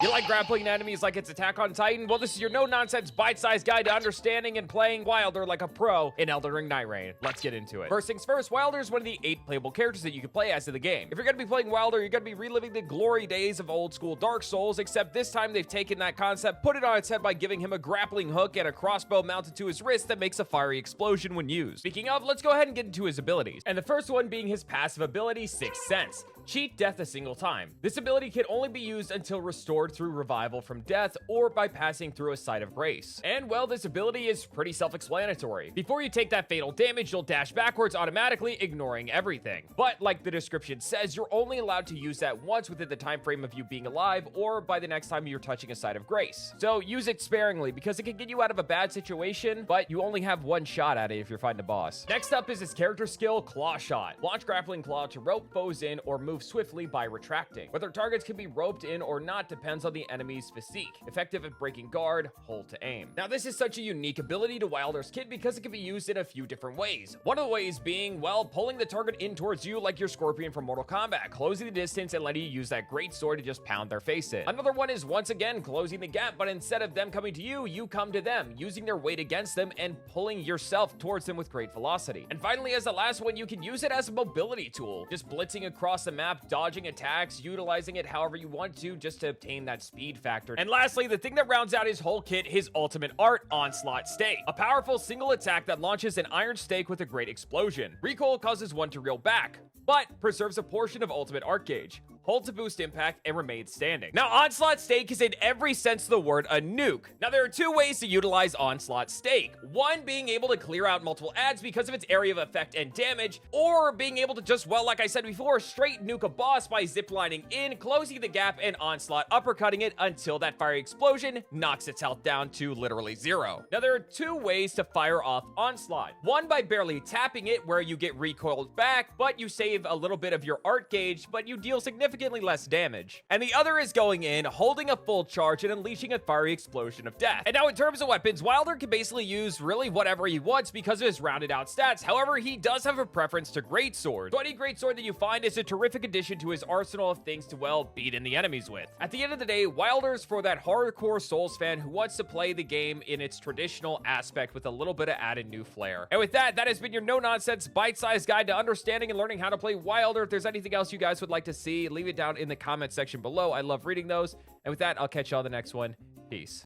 You like grappling enemies like it's Attack on Titan? Well, this is your no-nonsense, bite-sized guide to understanding and playing Wilder like a pro in Elden Ring Night Reign. Let's get into it. First things first, Wilder is one of the 8 playable characters that you can play as in the game. If you're gonna be playing Wilder, you're gonna be reliving the glory days of old school Dark Souls, except this time they've taken that concept, put it on its head by giving him a grappling hook and a crossbow mounted to his wrist that makes a fiery explosion when used. Speaking of, let's go ahead and get into his abilities. And the first one being his passive ability, Sixth Sense. Cheat death a single time. This ability can only be used until restored through revival from death or by passing through a site of grace. And well, this ability is pretty self-explanatory. Before you take that fatal damage, you'll dash backwards automatically, ignoring everything. But like the description says, you're only allowed to use that once within the time frame of you being alive or by the next time you're touching a site of grace. So use it sparingly because it can get you out of a bad situation, but you only have one shot at it if you're fighting a boss. Next up is his character skill, Clawshot. Launch grappling claw to rope foes in or move swiftly by retracting. Whether targets can be roped in or not depends on the enemy's physique. Effective at breaking guard, hold to aim. Now this is such a unique ability to Wilder's kit because it can be used in a few different ways. One of the ways being, well, pulling the target in towards you like your Scorpion from Mortal Kombat, closing the distance and letting you use that great sword to just pound their face in. Another one is once again closing the gap, but instead of them coming to you, you come to them, using their weight against them and pulling yourself towards them with great velocity. And finally, as the last one, you can use it as a mobility tool, just blitzing across the map, dodging attacks, utilizing it however you want to just to obtain that speed factor. And lastly, the thing that rounds out his whole kit, his ultimate art, Onslaught Stake. A powerful single attack that launches an iron stake with a great explosion. Recoil causes one to reel back, but preserves a portion of ultimate art gauge. Hold to boost impact and remain standing. Now, Onslaught Stake is in every sense of the word a nuke. Now, there are 2 ways to utilize Onslaught Stake. One being able to clear out multiple adds because of its area of effect and damage, or being able to just, well, like I said before, straight nuke a boss by ziplining in, closing the gap, and Onslaught uppercutting it until that fiery explosion knocks its health down to literally 0. Now, there are 2 ways to fire off Onslaught. One by barely tapping it, where you get recoiled back, but you save a little bit of your art gauge, but you deal significantly less damage. And the other is going in, holding a full charge, and unleashing a fiery explosion of death. And now in terms of weapons, Wilder can basically use really whatever he wants because of his rounded out stats. However, he does have a preference to greatsword. So any greatsword that you find is a terrific addition to his arsenal of things to, well, beat in the enemies with. At the end of the day, Wilder's for that hardcore Souls fan who wants to play the game in its traditional aspect with a little bit of added new flair. And with that, that has been your no-nonsense, bite-sized guide to understanding and learning how to play Wilder. If there's anything else you guys would like to see, leave it down in the comment section below. I love reading those. And with that, I'll catch y'all in the next one. Peace.